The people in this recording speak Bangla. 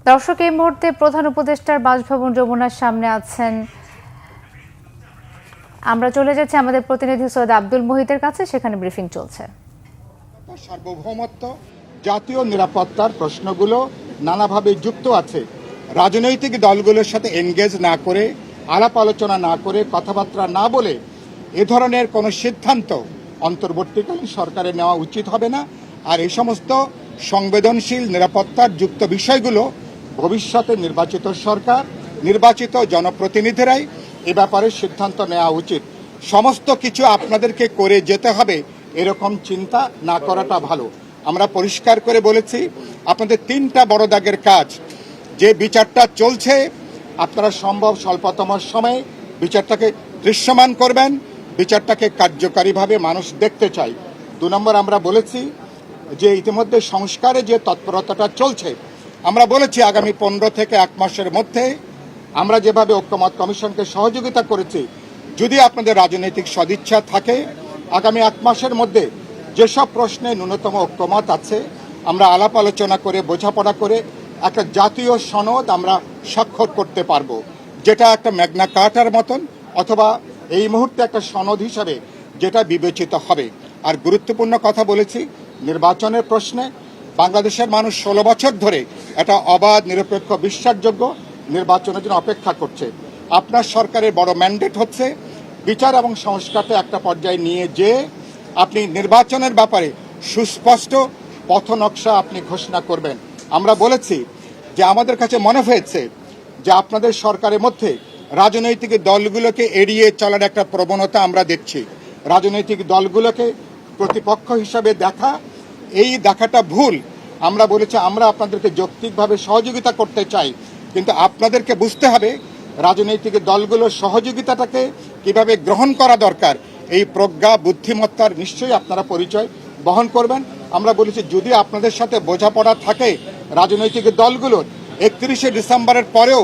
দর্শক, এই মুহূর্তে প্রধান উপদেষ্টার বাসভবন যমুনার সামনে আছেন। আমরা চলে যাচ্ছি আমাদের প্রতিনিধি সৈয়দ আব্দুল মুহিতের কাছে, সেখানে ব্রিফিং চলছে। সার্বভৌমত্ব, জাতীয় নিরাপত্তার প্রশ্নগুলো নানাভাবে যুক্ত আছে। রাজনৈতিক দলগুলোর সাথে এনগেজ না করে, আলাপ আলোচনা না করে, কথাবার্তা না বলে এ ধরনের কোনো সিদ্ধান্ত অন্তর্বর্তীকালীন সরকারের নেওয়া উচিত হবে না। আর এই সমস্ত সংবেদনশীল নিরাপত্তার যুক্ত বিষয়গুলো ভবিষ্যতে নির্বাচিত সরকার, নির্বাচিত জনপ্রতিনিধিরাই এ ব্যাপারে সিদ্ধান্ত নেওয়া উচিত। সমস্ত কিছু আপনাদেরকে করে যেতে হবে এরকম চিন্তা না করাটা ভালো। আমরা পরিষ্কার করে বলেছি, আপনাদের তিনটা বড় দাগের কাজ। যে বিচারটা চলছে, আপনারা সম্ভব স্বল্পতম সময়ে বিচারটাকে দৃশ্যমান করবেন, বিচারটাকে কার্যকারীভাবে মানুষ দেখতে চায়। ২ নম্বর, আমরা বলেছি যে ইতিমধ্যে সংস্কারে যে তৎপরতাটা চলছে, আমরা বলেছি আগামী 15 থেকে 1 মাসের মধ্যে আমরা যেভাবে ঐক্যমত কমিশনকে সহযোগিতা করেছি, যদি আপনাদের রাজনৈতিক সদিচ্ছা থাকে, আগামী 1 মাসের মধ্যে যেসব প্রশ্নে ন্যূনতম ঐক্যমত আছে, আমরা আলাপ আলোচনা করে, বোঝাপড়া করে একটা জাতীয় সনদ আমরা স্বাক্ষর করতে পারবো, যেটা একটা ম্যাগনা কার্টার মতন, অথবা এই মুহূর্তে একটা সনদ হিসাবে যেটা বিবেচিত হবে। আর গুরুত্বপূর্ণ কথা বলেছি, নির্বাচনের প্রশ্নে বাংলাদেশের মানুষ 16 বছর ধরে একটা অবাধ, নিরপেক্ষ, বিশ্বাসযোগ্য নির্বাচনের জন্য অপেক্ষা করছে। আপনার সরকারের বড় ম্যান্ডেট হচ্ছে বিচার এবং সংস্কারকে একটা পর্যায়ে নিয়ে যেয়ে আপনি নির্বাচনের ব্যাপারে সুস্পষ্ট পথনকশা আপনি ঘোষণা করবেন। আমরা বলেছি যে আমাদের কাছে মনে হয়েছে যে আপনাদের সরকারের মধ্যে রাজনৈতিক দলগুলোকে এড়িয়ে চলার একটা প্রবণতা আমরা দেখছি। রাজনৈতিক দলগুলোকে প্রতিপক্ষ হিসাবে দেখা, এই দেখাটা ভুল। আমরা বলেছি আমরা আপনাদেরকে যৌক্তিকভাবে সহযোগিতা করতে চাই, কিন্তু আপনাদেরকে বুঝতে হবে রাজনৈতিক দলগুলোর সহযোগিতাটাকে কিভাবে গ্রহণ করা দরকার, এই প্রজ্ঞা, বুদ্ধিমত্তার নিশ্চয়ই আপনারা পরিচয় বহন করবেন। আমরা বলেছি যদি আপনাদের সাথে বোঝাপড়া থাকে রাজনৈতিক দলগুলোর, 31শে ডিসেম্বরের পরেও